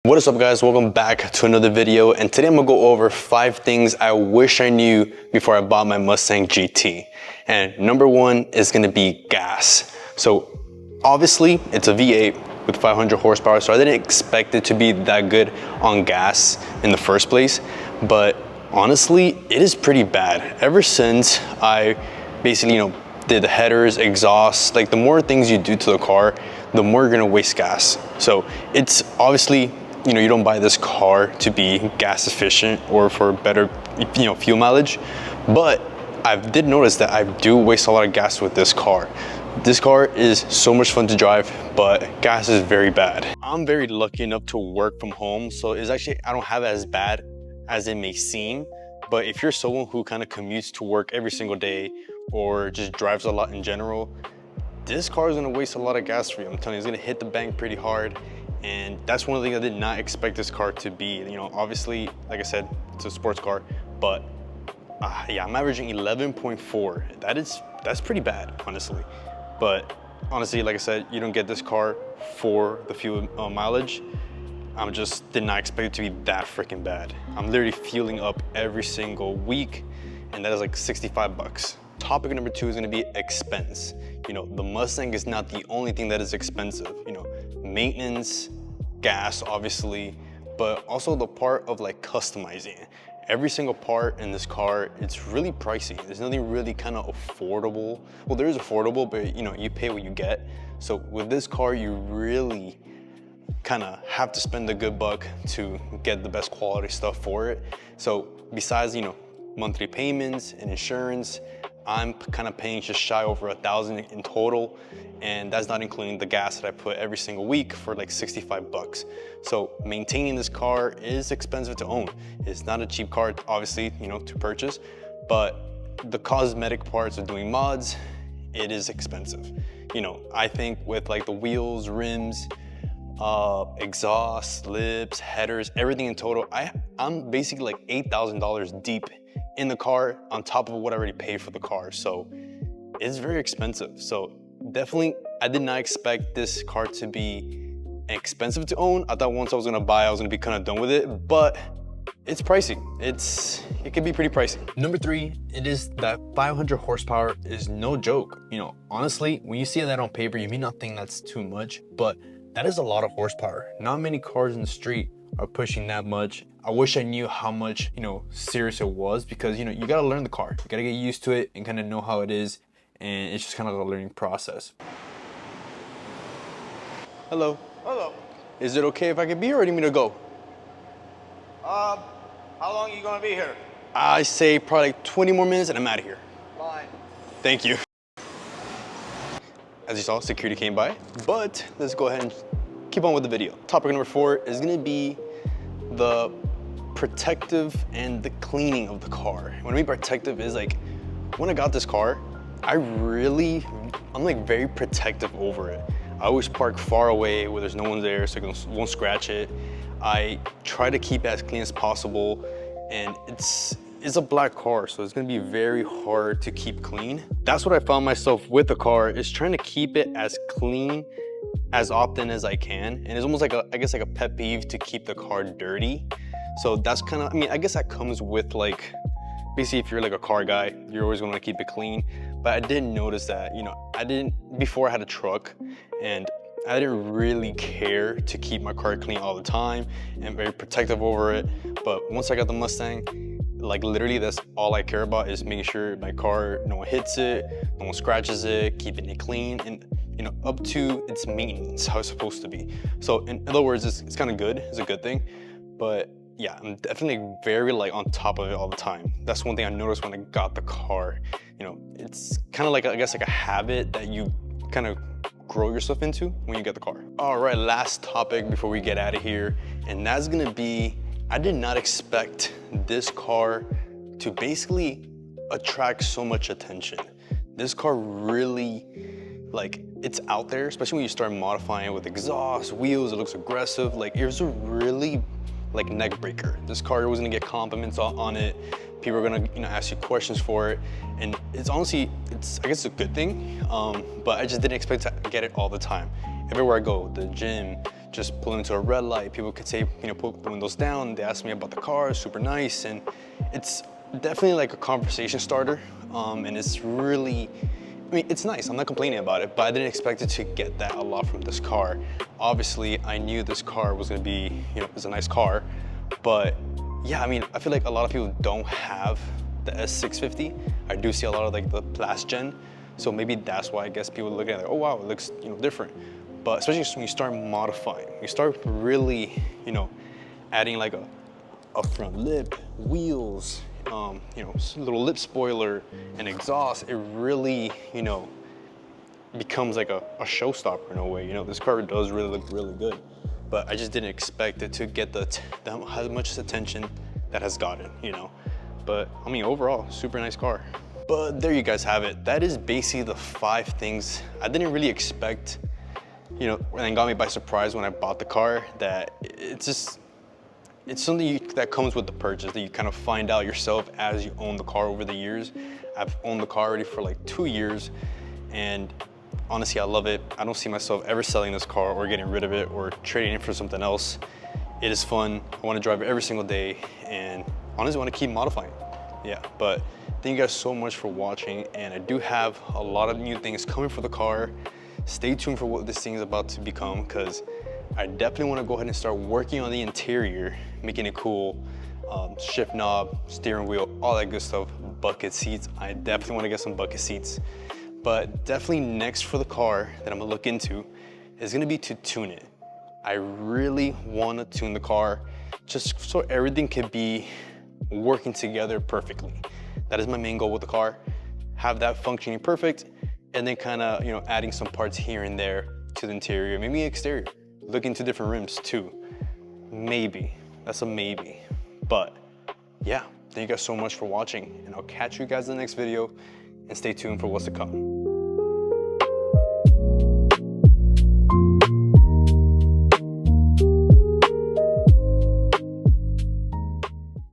What is up, guys? Welcome back to another video, and today I'm gonna go over 5 things I wish I knew before I bought my Mustang GT. And number 1 is gonna be gas. So obviously it's a V8 with 500 horsepower, so I didn't expect it to be that good on gas in the first place, but honestly it is pretty bad. Ever since I basically did the headers, exhaust, like the more things you do to the car, the more you're gonna waste gas. So it's obviously, you don't buy this car to be gas efficient or for better, fuel mileage. But I did notice that I do waste a lot of gas with this car. This car is so much fun to drive, but gas is very bad. I'm very lucky enough to work from home, so it's actually, I don't have it as bad as it may seem. But if you're someone who kind of commutes to work every single day or just drives a lot in general, this car is gonna waste a lot of gas for you. I'm telling you, it's gonna hit the bank pretty hard. And that's one of the things I did not expect this car to be. Obviously, like I said, it's a sports car, but yeah, I'm averaging 11.4. That's pretty bad, honestly. But honestly, like I said, you don't get this car for the fuel mileage. I just did not expect it to be that freaking bad. I'm literally fueling up every single week, and that is like 65 bucks. Topic number 2 is gonna be expense. The Mustang is not the only thing that is expensive. Maintenance, gas, obviously, but also the part of like customizing it. Every single part in this car, it's really pricey. There's nothing really kind of affordable. Well, there is affordable, but you pay what you get. So with this car, you really kind of have to spend a good buck to get the best quality stuff for it. So besides, monthly payments and insurance, I'm kind of paying just shy over $1,000 in total, and that's not including the gas that I put every single week for like 65 bucks. So maintaining this car is expensive to own. It's not a cheap car, obviously, to purchase, but the cosmetic parts of doing mods, it is expensive. I think with like the wheels, rims, exhaust, lips, headers, everything in total, I'm basically like $8,000 deep in the car on top of what I already paid for the car. So it's very expensive. So definitely, I did not expect this car to be expensive to own. I thought once I was gonna buy, I was gonna be kind of done with it, but it's pricey. It can be pretty pricey. Number 3, it is that 500 horsepower is no joke. Honestly, when you see that on paper, you may not think that's too much, but that is a lot of horsepower. Not many cars in the street are pushing that much. I wish I knew how much, serious it was, because, you gotta learn the car. You gotta get used to it and kind of know how it is. And it's just kind of a learning process. Hello. Hello. Is it okay if I can be here, or do you need me to go? How long are you gonna be here? I say probably 20 more minutes and I'm out of here. Fine. Thank you. As you saw, security came by, but let's go ahead and keep on with the video. Topic number 4 is gonna be the protective and the cleaning of the car. What I mean protective is like, when I got this car, I'm like very protective over it. I always park far away where there's no one there, so I won't scratch it. I try to keep it as clean as possible, and it's a black car, so it's gonna be very hard to keep clean. That's what I found myself with the car, is trying to keep it as clean as often as I can. And it's almost like I guess like a pet peeve to keep the car dirty. So that's kind of, I guess that comes with like, basically if you're like a car guy, you're always gonna keep it clean. But I didn't notice that, before I had a truck, and I didn't really care to keep my car clean all the time and very protective over it. But once I got the Mustang, like literally that's all I care about, is making sure my car, no one hits it, no one scratches it, keeping it clean, and up to its maintenance, how it's supposed to be. So in other words, it's kind of good, it's a good thing. But yeah, I'm definitely very like on top of it all the time. That's one thing I noticed when I got the car. It's kind of like, I guess like a habit that you kind of grow yourself into when you get the car. All right, last topic before we get out of here, and that's gonna be, I did not expect this car to basically attract so much attention. This car really, like, it's out there, especially when you start modifying it with exhaust, wheels, it looks aggressive. Like, it was a really like neck breaker. This car was gonna get compliments on it. People are gonna ask you questions for it, and it's honestly, I guess it's a good thing, but I just didn't expect to get it all the time. Everywhere I go, the gym, just pulling into a red light. People could say, you know, put the windows down. They ask me about the car, super nice. And it's definitely like a conversation starter. And it's really, I mean, it's nice, I'm not complaining about it, but I didn't expect it to get that a lot from this car. Obviously, I knew this car was gonna be, you know, it's a nice car, but yeah, I mean, I feel like a lot of people don't have the S650. I do see a lot of like the last gen, so maybe that's why I guess people look at it, oh wow, it looks, you know, different. But especially when you start modifying, you start really, you know, adding like a front lip, wheels, you know, little lip spoiler and exhaust, it really, you know, becomes like a showstopper in a way. You know, this car does really look really good, but I just didn't expect it to get how much attention that has gotten, you know. But I mean, overall, super nice car. But there you guys have it. That is basically the 5 things I didn't really expect, you know, and got me by surprise when I bought the car. That it's something that comes with the purchase, that you kind of find out yourself as you own the car over the years. I've owned the car already for like 2 years, and honestly, I love it. I don't see myself ever selling this car or getting rid of it or trading it for something else. It is fun. I want to drive it every single day, and honestly, I want to keep modifying. Yeah, but thank you guys so much for watching, and I do have a lot of new things coming for the car. Stay tuned for what this thing is about to become, because I definitely want to go ahead and start working on the interior, making it cool. Shift knob, steering wheel, all that good stuff. Bucket seats, I definitely want to get some bucket seats. But definitely next for the car that I'm gonna look into is gonna be to tune it. I really wanna tune the car just so everything can be working together perfectly. That is my main goal with the car. Have that functioning perfect, and then kinda, you know, adding some parts here and there to the interior, maybe exterior. Look into different rims too. Maybe, that's a maybe. But yeah, thank you guys so much for watching, and I'll catch you guys in the next video, and stay tuned for what's to come.